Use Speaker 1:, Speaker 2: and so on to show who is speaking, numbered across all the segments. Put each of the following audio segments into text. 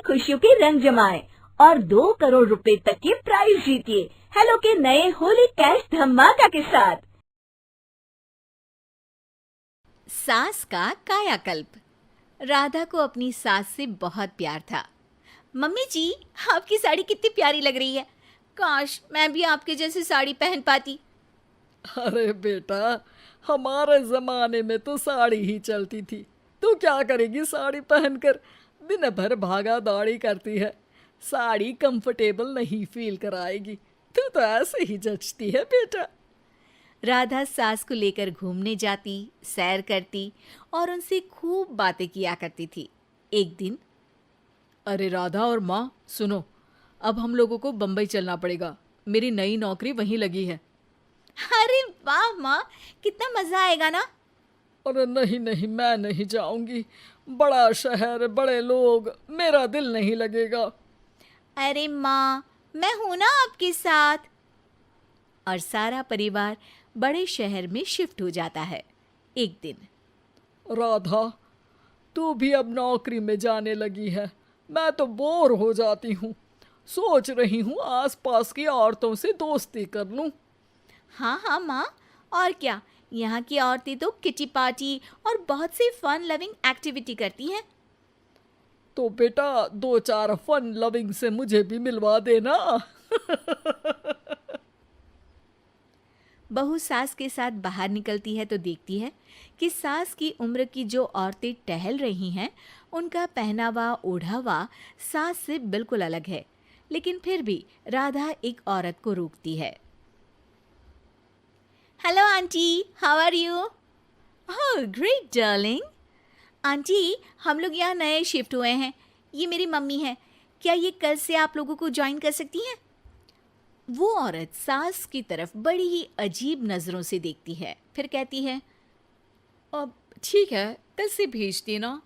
Speaker 1: खुशियों के रंग जमाएं और 2 करोड़ रुपए तक के प्राइज जीतिए हेलो के नए होली कैश धमाका के साथ।
Speaker 2: सास का कायाकल्प। राधा को अपनी सास से बहुत प्यार था। मम्मी जी, आपकी साड़ी कितनी प्यारी लग रही है। काश मैं भी आपके जैसी साड़ी पहन पाती।
Speaker 3: अरे बेटा, हमारे जमाने में तो साड़ी ही चलती थी। तू क्या करेगी साड़ी पहनकर? दिन भर भागा दौड़ी करती है। साड़ी कंफर्टेबल नहीं फील कराएगी। तू तो ऐसे ही जचती है बेटा।
Speaker 2: राधा सास को लेकर घूमने जाती, सैर करती और उनसे खूब बातें किया करती थी। एक दिन,
Speaker 3: अरे राधा और माँ सुनो, अब हम लोगों को बम्बई चलना पड़ेगा। मेरी नई नौकरी वहीं लगी है।
Speaker 2: अरे वाह माँ, कितना मजा आएगा ना।
Speaker 3: अरे नहीं नहीं, मैं नहीं जाऊंगी। बड़ा शहर, बड़े लोग, मेरा दिल नहीं लगेगा।
Speaker 2: अरे माँ, मैं हूं ना आपके साथ। और सारा परिवार बड़े शहर में शिफ्ट हो जाता है। एक दिन,
Speaker 3: राधा, तू भी अब नौकरी में जाने लगी है। मैं तो बोर हो जाती हूँ। सोच रही हूँ आसपास की औरतों से दोस्ती कर लूँ।
Speaker 2: हाँ हाँ माँ, और क्या, यहाँ की औरतें तो किटी पार्टी और बहुत सी फन लविंग एक्टिविटी करती हैं।
Speaker 3: तो बेटा 2-4 फन लविंग से मुझे भी मिलवा देना।
Speaker 2: बहू सास के साथ बाहर निकलती है तो देखती है कि सास की उम्र की जो औरतें टहल रही हैं, उनका पहनावा ओढ़ावा सास से बिल्कुल अलग है। लेकिन फिर भी राधा एक औरत को रोकती है। Hello aunty, how are you? Oh great darling. Aunty, हम लोग यहाँ नए शिफ्ट हुए हैं। ये मेरी मम्मी है। क्या ये कल से आप लोगों को ज्वाइन कर सकती हैं? वो औरत सास की तरफ बड़ी ही अजीब नज़रों से देखती है, फिर कहती है,
Speaker 3: अब ठीक है, कल से भेज देना।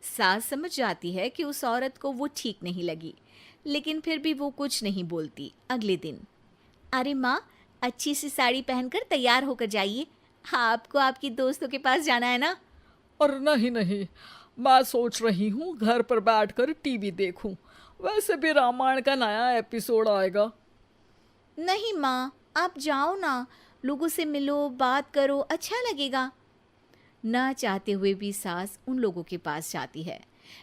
Speaker 2: सास समझ जाती है कि उस औरत को वो ठीक नहीं लगी, लेकिन फिर भी वो कुछ नहीं बोलती। अगले दिन, अरे माँ, अच्छी सी साड़ी पहनकर तैयार होकर जाइए। आपको आपकी दोस्तों के पास जाना है ना।
Speaker 3: और नहीं नहीं, मैं सोच रही हूँ घर पर बैठकर टीवी देखूं। वैसे भी रामायण का नया एपिसोड आएगा।
Speaker 2: नहीं माँ, आप जाओ ना, लोगों से मिलो, बात करो, अच्छा लगेगा। ना चाहते हुए भी सास उन लोगों के पास जाती है,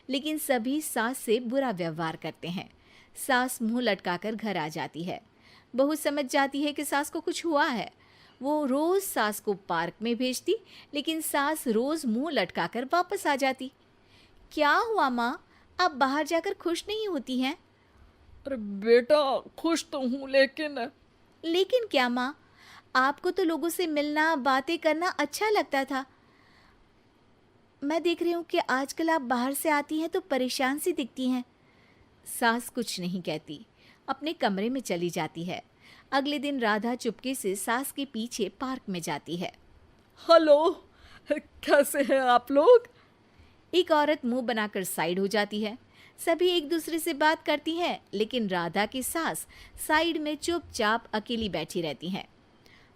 Speaker 2: लेकिन सभी सास से बुरा व्यवहार करते हैं। सास मुंह लटकाकर घर आ जाती है। बहू समझ जाती है कि सास को कुछ हुआ है। वो रोज सास को पार्क में भेजती, लेकिन सास रोज मुंह लटकाकर वापस आ जाती। क्या हुआ माँ, आप बाहर जाकर खुश नहीं होती हैं?
Speaker 3: अरे बेटा, खुश तो हूँ,
Speaker 2: लेकिन क्या माँ, आपको तो लोगों से मिलना, बातें करना अच्छा लगता था। मैं देख रही हूँ कि आजकल आप बाहर से आती हैं तो परेशान सी दिखती हैं। सास कुछ नहीं कहती, अपने कमरे में चली जाती है। अगले दिन राधा चुपके से सास के पीछे पार्क में जाती है।
Speaker 3: हेलो, कैसे हैं आप लोग?
Speaker 2: एक औरत मुंह बनाकर साइड हो जाती है। सभी एक दूसरे से बात करती हैं, लेकिन राधा की सास साइड में चुपचाप अकेली बैठी रहती हैं।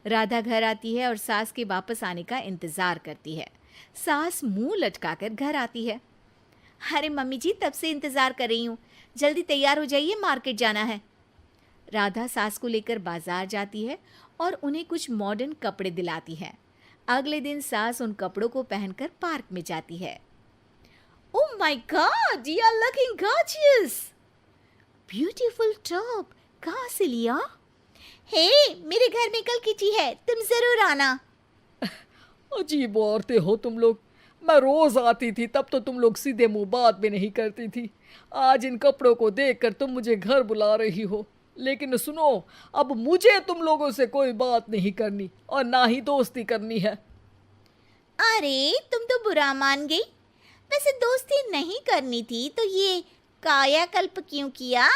Speaker 2: राधा घर आती है और सास के वापस आने का इंतजार करती है। सास मुंह लटकाकर घर आती है। अरे मम्मी जी, तब से इंतजार कर रही हूँ, जल्दी तैयार हो जाइए, मार्केट जाना है। राधा सास को लेकर बाजार जाती है और उन्हें कुछ मॉडर्न कपड़े दिलाती है। अगले दिन सास उन कपड़ों को पहनकर पार्क में जाती है। Oh my God, you are looking gorgeous. Beautiful top. कहाँ से लिया? हे, मेरे घर में कल किटी है, तुम जरूर आना।
Speaker 3: अजीब औरतें हो तुम लोग। मैं रोज आती थी, तब तो तुम लोग सीधे मुंह बात भी नहीं करती थी। आज इन कपड़ों को देखकर तुम मुझे घर बुला रही हो। लेकिन सुनो, अब मुझे तुम लोगों से कोई बात नहीं करनी और ना ही दोस्ती करनी है।
Speaker 2: अरे, तुम तो बुरा मान गई। वैसे दोस्ती नहीं करनी थी तो ये कायाकल्प क्यों किया?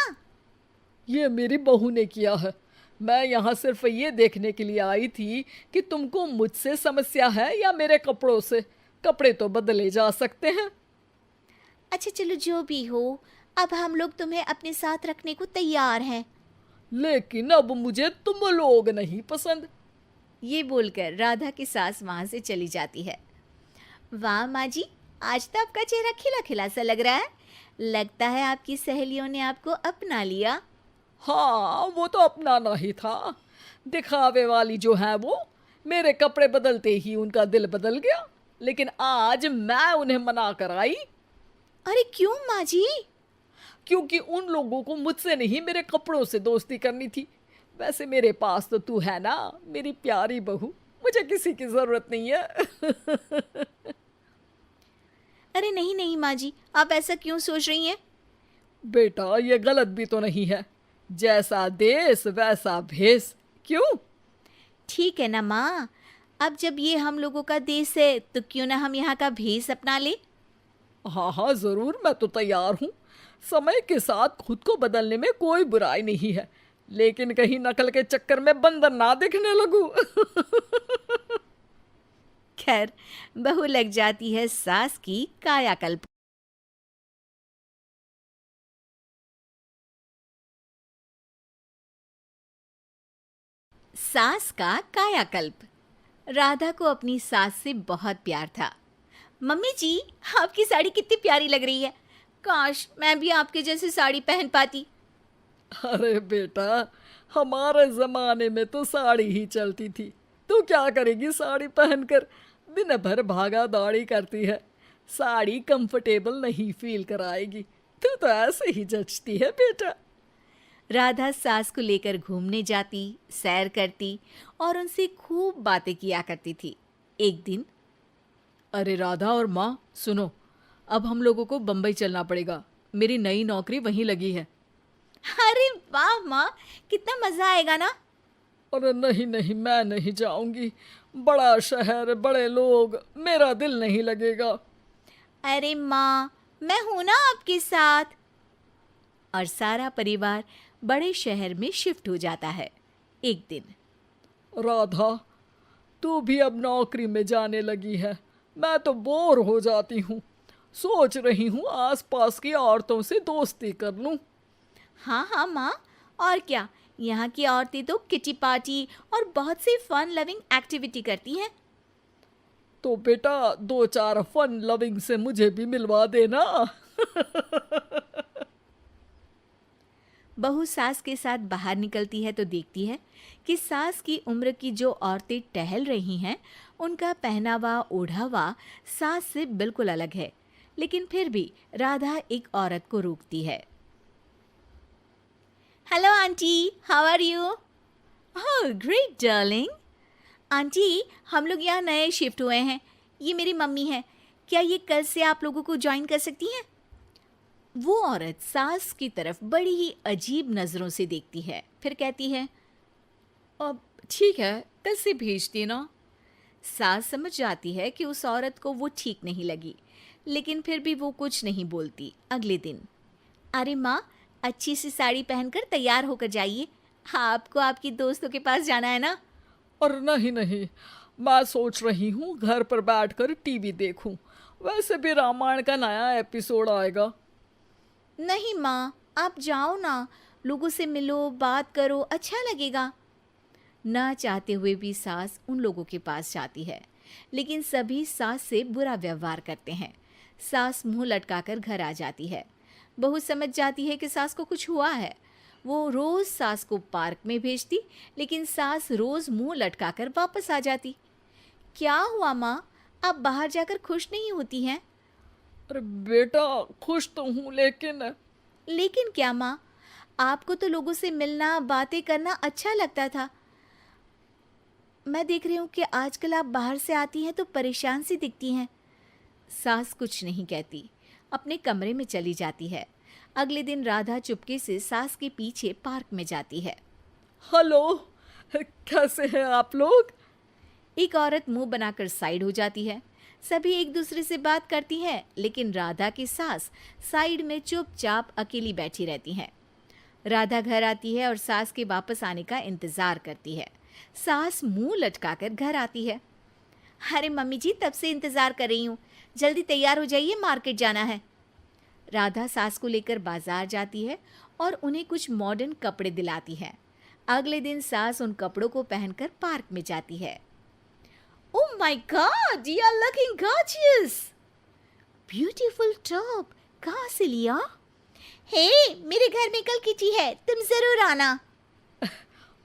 Speaker 3: ये मेरी बहू ने किया है। मैं यहाँ सिर्फ ये देखने के लिए आई थी कि तुमको मुझसे समस्या है या मेरे कपड़ों से। कपड़े तो बदले जा सकते हैं।
Speaker 2: अच्छा चलो, जो भी हो, अब हम लोग तुम्हें अपने साथ रखने को तैयार हैं।
Speaker 3: लेकिन अब मुझे तुम लोग नहीं पसंद।
Speaker 2: ये बोलकर राधा की सास वहां से चली जाती है। वाह माँ जी, आज तो आपका चेहरा खिला खिला सा लग रहा है। लगता है आपकी सहेलियों ने आपको अपना लिया।
Speaker 3: हाँ, वो तो अपनाना ही था। दिखावे वाली जो है वो, मेरे कपड़े बदलते ही उनका दिल बदल गया। लेकिन आज मैं उन्हें मना कर आई,
Speaker 2: अरे क्यों माँ जी?
Speaker 3: क्योंकि उन लोगों को मुझसे नहीं मेरे कपड़ों से दोस्ती करनी थी। वैसे मेरे पास तो तू है ना, मेरी प्यारी बहू, मुझे किसी की जरूरत नहीं है।
Speaker 2: अरे नहीं नहीं माँ जी, आप ऐसा क्यों सोच रही हैं?
Speaker 3: बेटा, ये गलत भी तो नहीं है। जैसा देश वैसा भेष। क्यों?
Speaker 2: ठीक है ना माँ, अब जब ये हम लोगों का देश है तो क्यों ना हम यहाँ का भेष अपना ले।
Speaker 3: हाँ हाँ, जरूर, मैं तो तैयार हूँ। समय के साथ खुद को बदलने में कोई बुराई नहीं है, लेकिन कहीं नकल के चक्कर में बंदर ना दिखने लगूं।
Speaker 2: खैर, बहू लग जाती है सास की कायाकल्प। सास का कायाकल्प। राधा को अपनी सास से बहुत प्यार था। मम्मी जी, आपकी साड़ी कितनी प्यारी लग रही है। काश मैं भी आपके जैसी साड़ी पहन पाती।
Speaker 3: अरे बेटा, हमारे जमाने में तो साड़ी ही चलती थी। तू क्या करेगी साड़ी पहनकर? दिन भर भागा दौड़ी करती है। साड़ी कंफर्टेबल नहीं फील कराएगी। तू तो ऐसे ही जचती है बेटा।
Speaker 2: राधा सास को लेकर घूमने जाती, सैर करती और उनसे खूब बातें किया करती थी। एक दिन,
Speaker 3: अरे राधा और माँ, सुनो, अब हम लोगों को बम्बई चलना पड़ेगा। मेरी नई नौकरी वहीं लगी है।
Speaker 2: अरे वाह माँ, कितना मजा आएगा ना।
Speaker 3: अरे नहीं नहीं, मैं नहीं जाऊंगी। बड़ा शहर, बड़े लोग, मेरा दिल नहीं लगेगा।
Speaker 2: अरे माँ, मैं हूं ना आपके साथ। और सारा परिवार बड़े शहर में शिफ्ट हो जाता है। एक दिन,
Speaker 3: राधा, तू भी अब नौकरी में जाने लगी है। मैं तो बोर हो जाती हूँ। सोच रही हूँ आसपास की औरतों से दोस्ती कर लूँ।
Speaker 2: हाँ हाँ माँ, और क्या, यहाँ की औरतें तो किटी पार्टी और बहुत सी फन लविंग एक्टिविटी करती हैं।
Speaker 3: तो बेटा, 2-4 फन लविंग से मुझे भी मिलवा देना।
Speaker 2: बहू सास के साथ बाहर निकलती है तो देखती है कि सास की उम्र की जो औरतें टहल रही हैं, उनका पहनावा ओढ़ावा सास से बिल्कुल अलग है। लेकिन फिर भी राधा एक औरत को रोकती है। Hello aunty, how are you? Oh great darling. Aunty, हम लोग यहाँ नए शिफ्ट हुए हैं। ये मेरी मम्मी है। क्या ये कल से आप लोगों को ज्वाइन कर सकती हैं? वो औरत सास की तरफ बड़ी ही अजीब नज़रों से देखती है, फिर कहती है,
Speaker 3: अब ठीक है, कल से भेज देना।
Speaker 2: सास समझ जाती है कि उस औरत को वो ठीक नहीं लगी, लेकिन फिर भी वो कुछ नहीं बोलती। अगले दिन, अरे माँ, अच्छी सी साड़ी पहनकर तैयार होकर जाइए। आपको आपकी दोस्तों के पास जाना है ना।
Speaker 3: और नहीं नहीं, मैं सोच रही हूँ घर पर बैठकर टीवी देखूं। वैसे भी रामायण का नया एपिसोड आएगा।
Speaker 2: नहीं माँ, आप जाओ ना, लोगों से मिलो, बात करो, अच्छा लगेगा। ना चाहते हुए भी सास उन लोगों के पास जाती है, लेकिन सभी सास से बुरा व्यवहार करते हैं। सास मुंह लटकाकर घर आ जाती है। बहू समझ जाती है कि सास को कुछ हुआ है। वो रोज़ सास को पार्क में भेजती, लेकिन सास रोज़ मुंह लटकाकर वापस आ जाती। क्या हुआ माँ, आप बाहर जाकर खुश नहीं होती हैं?
Speaker 3: अरे बेटा, खुश तो हूँ,
Speaker 2: लेकिन क्या माँ, आपको तो लोगों से मिलना, बातें करना अच्छा लगता था। मैं देख रही हूँ कि आजकल आप बाहर से आती हैं तो परेशान सी दिखती हैं। सास कुछ नहीं कहती, अपने कमरे में चली जाती है। अगले दिन राधा चुपके से सास के पीछे पार्क में जाती है।
Speaker 3: हेलो, कैसे हैं आप लोग?
Speaker 2: एक औरत मुंह बनाकर साइड हो जाती है। सभी एक दूसरे से बात करती हैं, लेकिन राधा की सास साइड में चुपचाप अकेली बैठी रहती हैं। राधा घर आती है और सास के वापस आने का इंतजार करती है। सास मुंह लटकाकर घर आती है। अरे मम्मी जी, तब से इंतजार कर रही हूँ, जल्दी तैयार हो जाइए, मार्केट जाना है। राधा सास को लेकर बाजार जाती है और उन्हें कुछ मॉडर्न कपड़े दिलाती है। अगले दिन सास उन कपड़ों को पहनकर पार्क में जाती है। Oh my God, you are looking gorgeous! Beautiful top, कहाँ से लिया? हे, मेरे घर में कल किटी है, तुम जरूर आना।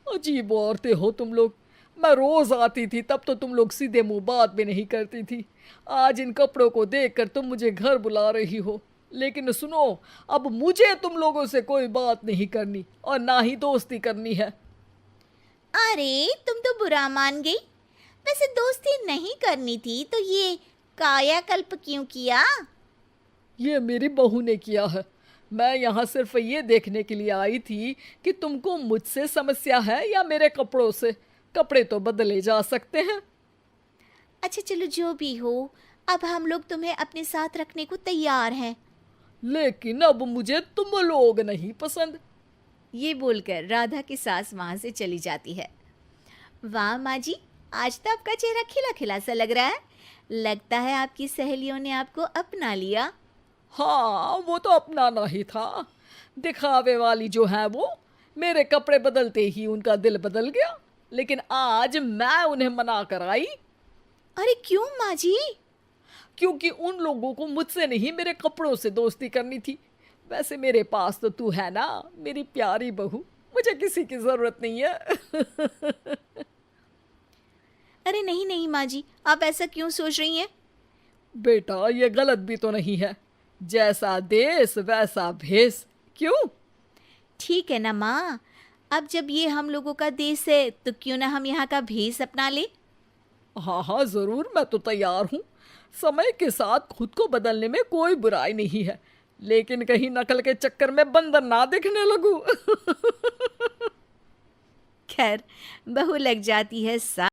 Speaker 3: अजीब औरतें हो तुम लोग। मैं रोज आती थी तब तो तुम लोग सीधे मुंह बात भी नहीं करती थी। आज इन कपड़ों को देखकर तुम मुझे घर बुला रही हो। लेकिन सुनो, अब मुझे तुम लोगों से कोई बात नहीं करनी और ना ही दोस्ती करनी है।
Speaker 2: अरे, तुम तो बुरा मान गई। वैसे दोस्ती नहीं करनी थी तो ये कायाकल्प क्यों किया?
Speaker 3: ये मेरी बहू ने किया है। मैं यहाँ सिर्फ ये देखने के लिए आई थी कि तुमको मुझसे समस्या है या मेरे कपड़ों से। कपड़े तो बदले जा सकते हैं।
Speaker 2: अच्छा चलो, जो भी हो, अब हम लोग तुम्हें अपने साथ रखने को तैयार हैं।
Speaker 3: लेकिन अब मुझे तुम लोग नहीं पसंद।
Speaker 2: ये बोलकर राधा की सास वहाँ से चली जाती है। वाह माँ जी, आज तो आपका चेहरा खिला खिला सा लग रहा है। लगता है आपकी सहेलियों ने आपको अपना लिया।
Speaker 3: हाँ, वो तो अपनाना ही था। दिखावे वाली जो है वो, मेरे कपड़े बदलते ही उनका दिल बदल गया। लेकिन आज मैं उन्हें मना कर आई,
Speaker 2: अरे क्यों माँ जी?
Speaker 3: क्योंकि उन लोगों को मुझसे नहीं मेरे कपड़ों से दोस्ती करनी थी। वैसे मेरे पास तो तू है ना, मेरी प्यारी बहू। मुझे किसी की जरूरत नहीं है।
Speaker 2: अरे नहीं नहीं माँ जी, आप ऐसा क्यों सोच रही हैं?
Speaker 3: बेटा, ये गलत भी तो नहीं है। जैसा देश वैसा भेष। क्यों?
Speaker 2: ठीक है ना माँ, अब जब ये हम लोगों का देश है तो क्यों ना हम यहाँ का भेष अपना ले।
Speaker 3: हाँ हाँ, जरूर, मैं तो तैयार हूँ। समय के साथ खुद को बदलने में कोई बुराई नहीं है, लेकिन कहीं नकल के चक्कर में बंदर ना दिखने लगूं।
Speaker 2: खैर, बहू लग जाती है